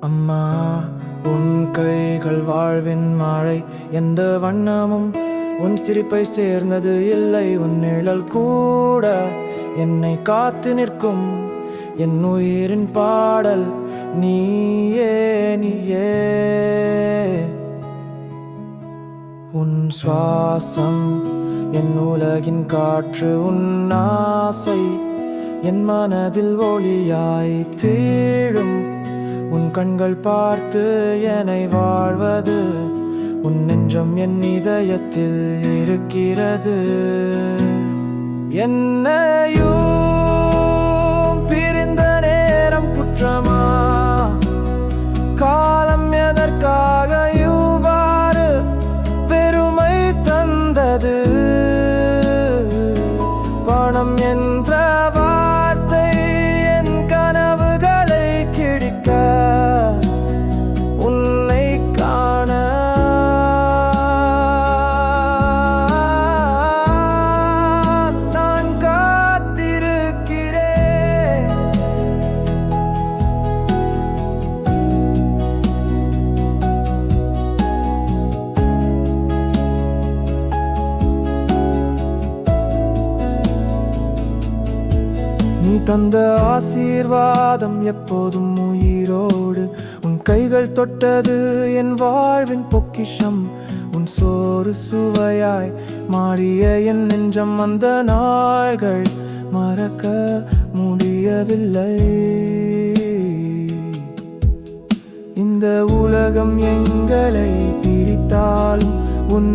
அம்மா, உன் கைகள் வாழ்வின் மழை, எந்த வண்ணமும் உன் சிரிப்பை சேர்ந்தது இல்லை. உன் நிழல் கூட என்னை காத்து நிற்கும், என் உயிரின் பாடல் நீயே நீயே. உன் சுவாசம் என் உலகின் காற்று, உன் ஆசை என் மனதில் ஒளியாய் தீழும். உன் கண்கள் பார்த்து என்னை வாழ்வது, உன் நெஞ்சம் என் இதயத்தில் இருக்கிறது. என்னையும் பிரிந்த நேரம் குற்றமா? காலம் எதற்காக இவ்வாறு வெறுமை தந்தது? பணம் என்ற வார்த்தை என் கனவுகளை கிழிக்க, உன்னை காண நான் காத்திருக்கிறேன். நீ தந்த ஆசீர்வாதம் எப்போதும் உயிரோடு, உன் கைகள் தொட்டது என் வாழ்வின் பொக்கிஷம். உன் சோறு சுவையாய் மாறிய என் நெஞ்சம், அந்த நாள்கள் மறக்க முடியவில்லை. இந்த உலகம் எங்களை பிரித்தாலும் உன்